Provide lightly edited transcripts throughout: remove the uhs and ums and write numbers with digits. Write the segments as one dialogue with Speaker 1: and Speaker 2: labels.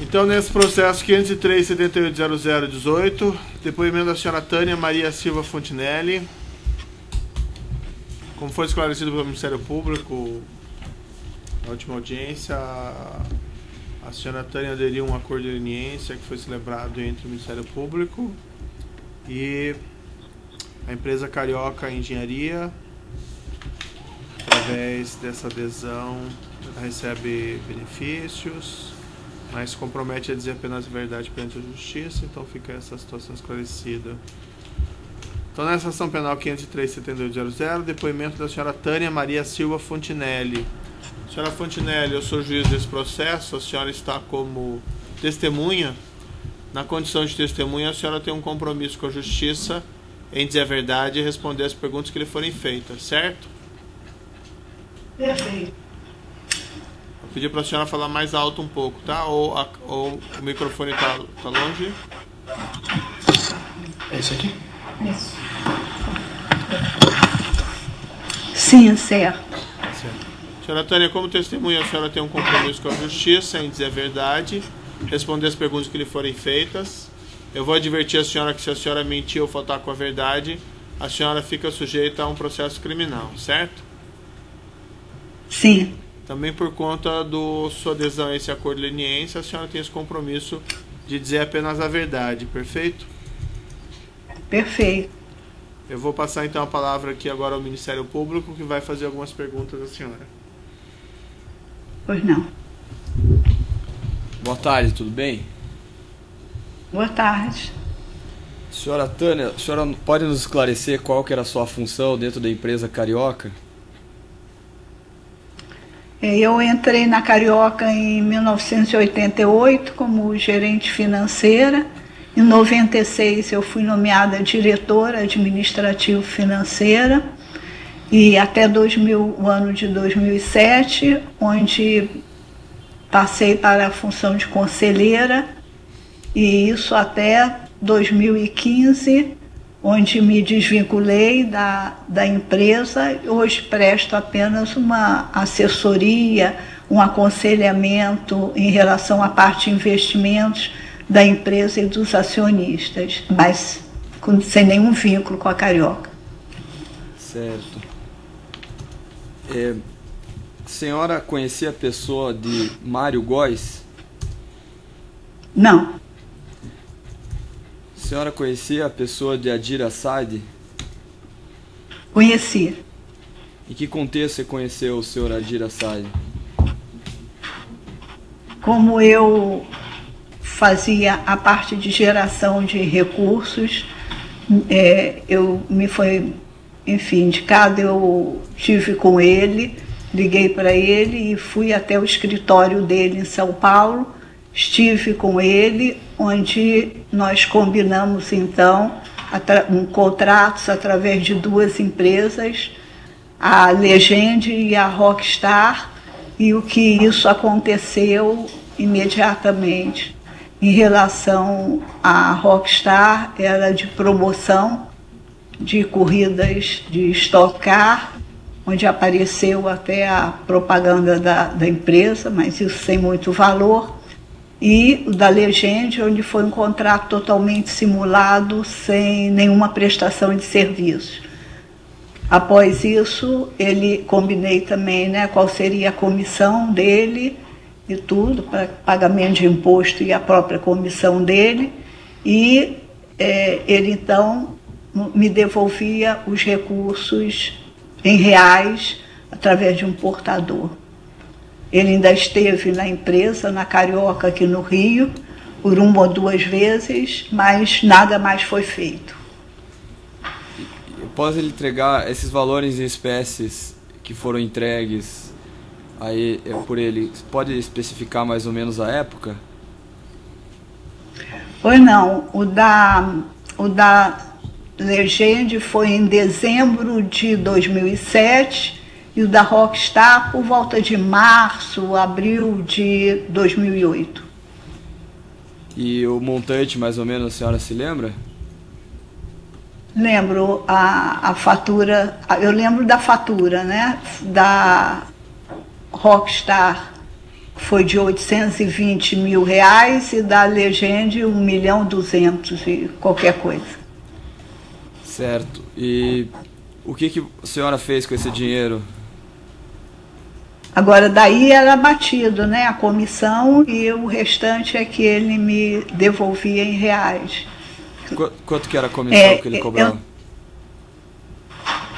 Speaker 1: Então, nesse processo 503-780018, depoimento da senhora Tânia Maria Silva Fontinelli. Como foi esclarecido pelo Ministério Público, na última audiência, a senhora Tânia aderiu a um acordo de leniência que foi celebrado entre o Ministério Público e a empresa Carioca Engenharia. Através dessa adesão, ela recebe benefícios, mas se compromete a dizer apenas a verdade perante a justiça. Então fica essa situação esclarecida. Então, nessa ação penal 503-7800, depoimento da senhora Tânia Maria Silva Fontinelli. Senhora Fontinelli, eu sou juiz desse processo, a senhora está como testemunha. Na condição de testemunha, a senhora tem um compromisso com a justiça em dizer a verdade e responder as perguntas que lhe forem feitas, certo?
Speaker 2: Perfeito.
Speaker 1: Vou pedir para a senhora falar mais alto um pouco, tá? Ou o microfone está longe?
Speaker 3: É isso aqui?
Speaker 2: Isso. Sim, certo.
Speaker 1: Senhora Tânia, como testemunha, a senhora tem um compromisso com a justiça em dizer a verdade, responder as perguntas que lhe forem feitas. Eu vou advertir a senhora que se a senhora mentir ou faltar com a verdade, a senhora fica sujeita a um processo criminal, certo?
Speaker 2: Sim.
Speaker 1: Também por conta da sua adesão a esse acordo de leniência, a senhora tem esse compromisso de dizer apenas a verdade, perfeito?
Speaker 2: Perfeito.
Speaker 1: Eu vou passar então a palavra aqui agora ao Ministério Público, que vai fazer algumas perguntas à senhora.
Speaker 2: Pois não.
Speaker 4: Boa tarde, tudo bem?
Speaker 2: Boa tarde.
Speaker 4: Senhora Tânia, a senhora pode nos esclarecer qual que era a sua função dentro da empresa Carioca?
Speaker 2: Eu entrei na Carioca em 1988 como gerente financeira. Em 96 eu fui nomeada diretora administrativa financeira e até o ano de 2007, onde passei para a função de conselheira, e isso até 2015, onde me desvinculei da empresa. Hoje presto apenas uma assessoria, um aconselhamento em relação à parte de investimentos da empresa e dos acionistas, mas sem nenhum vínculo com a Carioca.
Speaker 4: Certo. A senhora conhecia a pessoa de Mário Góes?
Speaker 2: Não.
Speaker 4: A senhora conhecia a pessoa de Adir Assad?
Speaker 2: Conhecia.
Speaker 4: Em que contexto você conheceu o senhor Adir Assad?
Speaker 2: Como eu fazia a parte de geração de recursos, me foi, enfim, indicado, eu tive com ele, liguei para ele e fui até o escritório dele em São Paulo, estive com ele, onde nós combinamos então contratos através de duas empresas, a Legend e a Rockstar, e o que isso aconteceu imediatamente. Em relação à Rockstar, era de promoção de corridas de Stock Car, onde apareceu até a propaganda da empresa, mas isso sem muito valor. E o da Legend, onde foi um contrato totalmente simulado, sem nenhuma prestação de serviços. Após isso, combinei também, qual seria a comissão dele e tudo, para pagamento de imposto e a própria comissão dele, e ele então me devolvia os recursos em reais através de um portador. Ele ainda esteve na empresa, na Carioca, aqui no Rio, por uma ou duas vezes, mas nada mais foi feito.
Speaker 4: Após ele entregar esses valores em espécies que foram entregues aí por ele, pode especificar mais ou menos a época?
Speaker 2: Pois não, o da Legend foi em dezembro de 2007 e o da Rockstar por volta de março, abril de 2008.
Speaker 4: E o montante, mais ou menos, a senhora se lembra?
Speaker 2: Lembro a fatura, eu lembro da fatura, da Rockstar foi de 820 mil reais e da Legende 1.200.000 e qualquer coisa.
Speaker 4: Certo. E o que a senhora fez com esse dinheiro?
Speaker 2: Agora, daí era batido, né, a comissão, e o restante é que ele me devolvia em reais.
Speaker 4: Quanto que era a comissão que ele cobrava?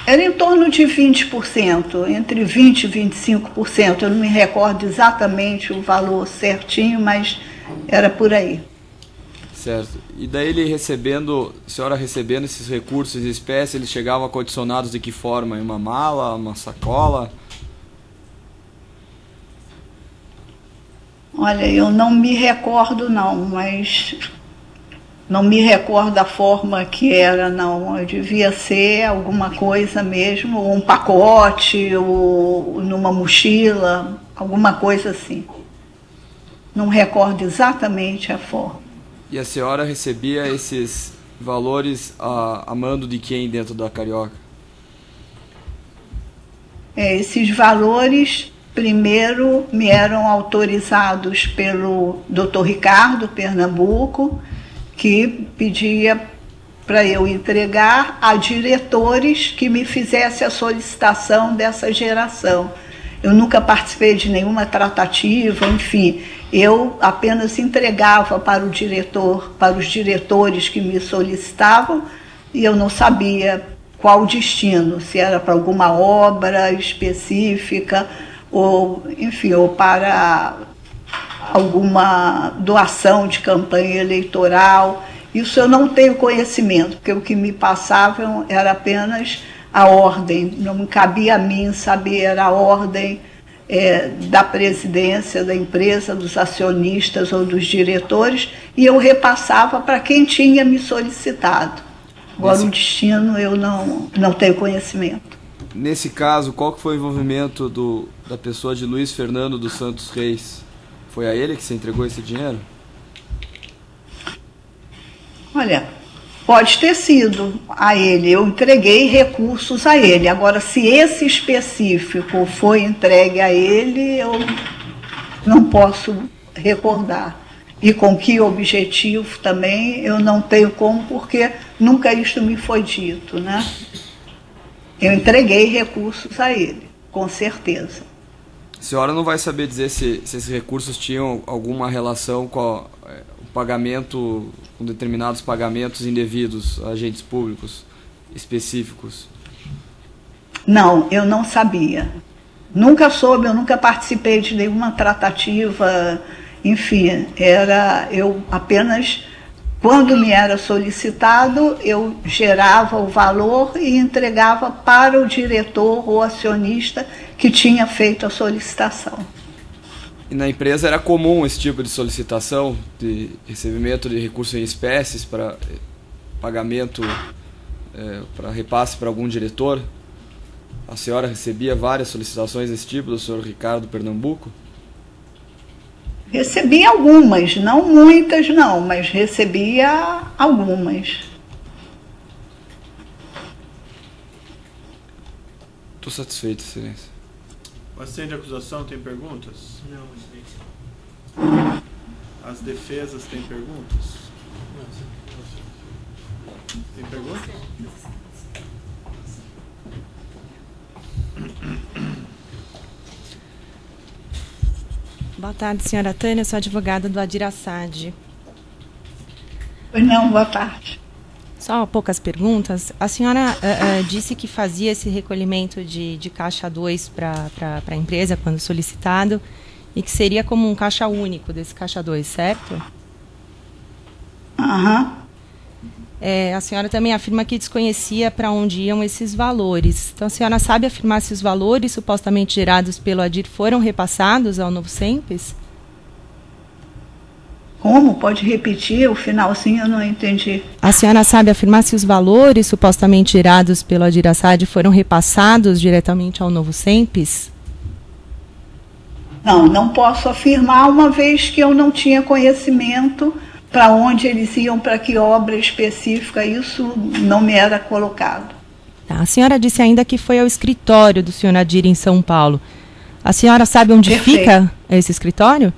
Speaker 2: Era em torno de 20%, entre 20% e 25%. Eu não me recordo exatamente o valor certinho, mas era por aí.
Speaker 4: Certo. E daí ele a senhora recebendo esses recursos em espécie, eles chegavam condicionados de que forma? Em uma mala, uma sacola?
Speaker 2: Olha, eu não me recordo não, mas não me recordo da forma que era, não. Eu devia ser alguma coisa mesmo, ou um pacote, ou numa mochila, alguma coisa assim. Não recordo exatamente a forma.
Speaker 4: E a senhora recebia esses valores a mando de quem dentro da Carioca?
Speaker 2: Esses valores, primeiro, me eram autorizados pelo Dr. Ricardo Pernambuco, que pedia para eu entregar a diretores que me fizesse a solicitação dessa geração. Eu nunca participei de nenhuma tratativa, enfim, eu apenas entregava para o diretor, para os diretores que me solicitavam, e eu não sabia qual o destino, se era para alguma obra específica, ou, enfim, ou para alguma doação de campanha eleitoral. Isso eu não tenho conhecimento, porque o que me passavam era apenas a ordem, não cabia a mim saber a ordem da presidência da empresa, dos acionistas ou dos diretores, e eu repassava para quem tinha me solicitado. Agora, o destino eu não tenho conhecimento.
Speaker 4: Nesse caso, qual que foi o envolvimento da pessoa de Luiz Fernando dos Santos Reis? Foi a ele que você entregou esse dinheiro?
Speaker 2: Olha, pode ter sido a ele. Eu entreguei recursos a ele. Agora, se esse específico foi entregue a ele, eu não posso recordar. E com que objetivo também eu não tenho como, porque nunca isto me foi dito, né? Eu entreguei recursos a ele, com certeza.
Speaker 4: A senhora não vai saber dizer se esses recursos tinham alguma relação com o pagamento, com determinados pagamentos indevidos a agentes públicos específicos?
Speaker 2: Não, eu não sabia. Nunca soube, eu nunca participei de nenhuma tratativa, enfim, eu apenas, quando me era solicitado, eu gerava o valor e entregava para o diretor ou acionista que tinha feito a solicitação.
Speaker 4: E na empresa era comum esse tipo de solicitação de recebimento de recursos em espécies para pagamento, para repasse para algum diretor? A senhora recebia várias solicitações desse tipo do senhor Ricardo Pernambuco?
Speaker 2: Recebi algumas, não muitas não, mas recebia algumas.
Speaker 4: Estou satisfeito, excelência.
Speaker 1: O assistente de acusação tem perguntas? Não, excelência. As defesas têm perguntas? Não. Tem perguntas?
Speaker 3: Boa tarde, senhora Tânia, sou advogada do Adir Assad.
Speaker 2: Pois não, boa tarde.
Speaker 3: Só poucas perguntas. A senhora disse que fazia esse recolhimento de caixa 2 para a empresa quando solicitado e que seria como um caixa único desse caixa 2, certo?
Speaker 2: Aham.
Speaker 3: A senhora também afirma que desconhecia para onde iam esses valores. Então, a senhora sabe afirmar se os valores supostamente gerados pelo Adir foram repassados ao Novo Simples?
Speaker 2: Como? Pode repetir? O finalzinho eu não entendi.
Speaker 3: A senhora sabe afirmar se os valores supostamente gerados pelo Adir Assad foram repassados diretamente ao Novo Simples?
Speaker 2: Não posso afirmar, uma vez que eu não tinha conhecimento para onde eles iam, para que obra específica, isso não me era colocado.
Speaker 3: Tá. A senhora disse ainda que foi ao escritório do senhor Adir em São Paulo. A senhora sabe onde
Speaker 2: Perfeito.
Speaker 3: fica esse escritório?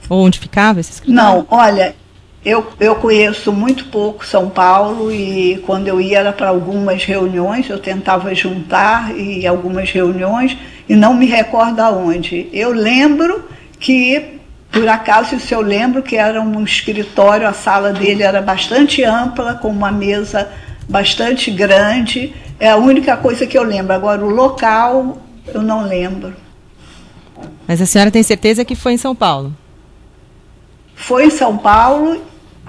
Speaker 3: Ou onde ficava esse escritório?
Speaker 2: Não, olha, eu conheço muito pouco São Paulo e quando eu ia era para algumas reuniões, eu tentava juntar e algumas reuniões e não me recordo aonde. Eu lembro que, por acaso, isso eu lembro que era um escritório, a sala dele era bastante ampla, com uma mesa bastante grande. É a única coisa que eu lembro. Agora, o local, eu não lembro.
Speaker 3: Mas a senhora tem certeza que foi em São Paulo?
Speaker 2: Foi em São Paulo,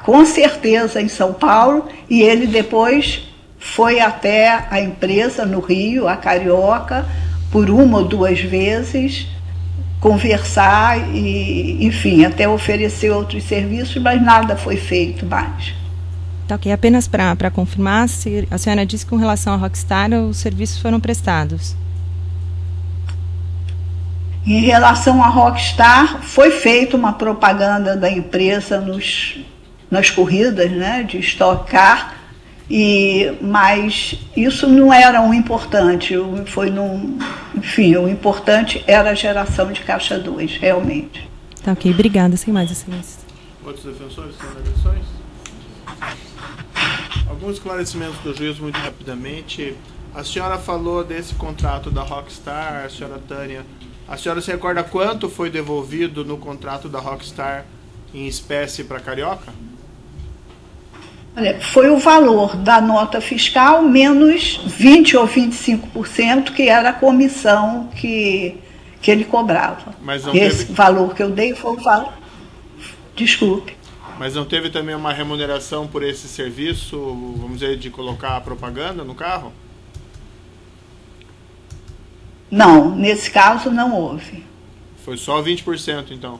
Speaker 2: com certeza em São Paulo, e ele depois foi até a empresa no Rio, a Carioca, por uma ou duas vezes, conversar e, enfim, até oferecer outros serviços, mas nada foi feito mais.
Speaker 3: Tá, ok. Apenas para confirmar, a senhora disse que com relação à Rockstar os serviços foram prestados.
Speaker 2: Em relação à Rockstar, foi feita uma propaganda da empresa nas corridas, né, de Stock Car, mas isso não era o importante. Enfim, o importante era a geração de caixa 2, realmente.
Speaker 3: Tá, ok. Obrigada. Sem mais, excelência.
Speaker 1: Outros defensores, sem alegações? Alguns esclarecimentos do juiz muito rapidamente. A senhora falou desse contrato da Rockstar, a senhora Tânia. A senhora se recorda quanto foi devolvido no contrato da Rockstar em espécie para Carioca?
Speaker 2: Olha, foi o valor da nota fiscal menos 20 ou 25%, que era a comissão que ele cobrava.
Speaker 1: Mas não
Speaker 2: Esse
Speaker 1: teve...
Speaker 2: valor que eu dei foi o valor... Desculpe.
Speaker 1: Mas não teve também uma remuneração por esse serviço, vamos dizer, de colocar a propaganda no carro?
Speaker 2: Não, nesse caso não houve.
Speaker 1: Foi só 20%, então?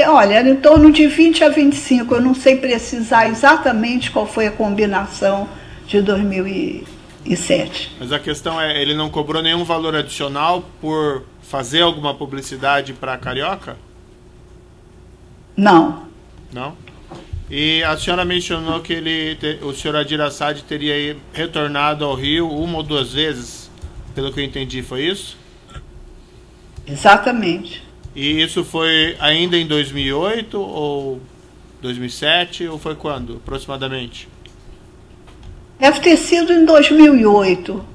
Speaker 2: Olha, era em torno de 20 a 25. Eu não sei precisar exatamente qual foi a combinação de 2007.
Speaker 1: Mas a questão é, ele não cobrou nenhum valor adicional por fazer alguma publicidade para a Carioca?
Speaker 2: Não.
Speaker 1: Não? E a senhora mencionou que o senhor Adir Assad teria retornado ao Rio uma ou duas vezes, pelo que eu entendi, foi isso?
Speaker 2: Exatamente.
Speaker 1: E isso foi ainda em 2008 ou 2007, ou foi quando, aproximadamente?
Speaker 2: Deve ter sido em 2008,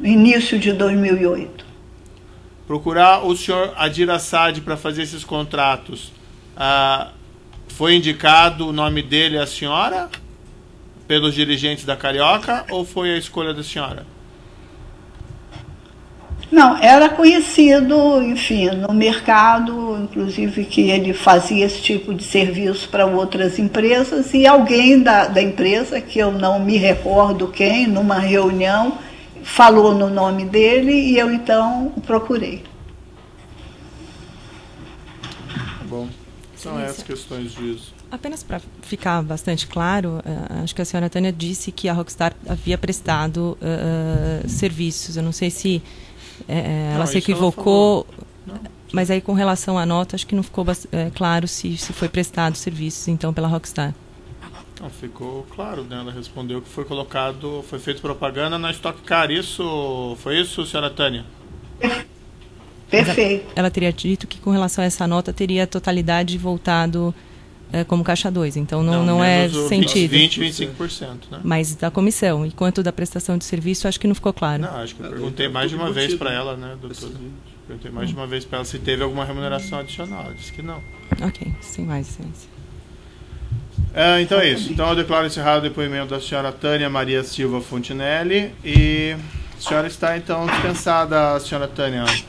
Speaker 2: início de 2008.
Speaker 1: Procurar o senhor Adir Assad para fazer esses contratos, foi indicado o nome dele à senhora pelos dirigentes da Carioca ou foi a escolha da senhora?
Speaker 2: Não, era conhecido, enfim, no mercado, inclusive que ele fazia esse tipo de serviço para outras empresas, e alguém da empresa, que eu não me recordo quem, numa reunião, falou no nome dele e eu então o procurei.
Speaker 1: Bom, são essas questões de juízo.
Speaker 3: Apenas para ficar bastante claro, acho que a senhora Tânia disse que a Rockstar havia prestado serviços. Eu não sei se ela se equivocou, mas aí com relação à nota, acho que não ficou claro se foi prestado serviços, então, pela Rockstar.
Speaker 1: Não, ficou claro, né? Ela respondeu que foi feito propaganda na Stock Car. Foi isso, senhora Tânia?
Speaker 2: Perfeito.
Speaker 3: Ela teria dito que com relação a essa nota teria a totalidade voltado como caixa 2, então não é sentido.
Speaker 1: 20, 25%, né?
Speaker 3: Mas da comissão, e quanto da prestação de serviço, acho que não ficou claro.
Speaker 1: Não, acho que eu perguntei mais de uma vez para ela, né, doutora? Perguntei mais de uma vez para ela se teve alguma remuneração adicional. Ela disse que não.
Speaker 3: Ok, sem mais ciência.
Speaker 1: Então é isso. Então eu declaro encerrado o depoimento da senhora Tânia Maria Silva Fontinelli e a senhora está então dispensada, senhora Tânia.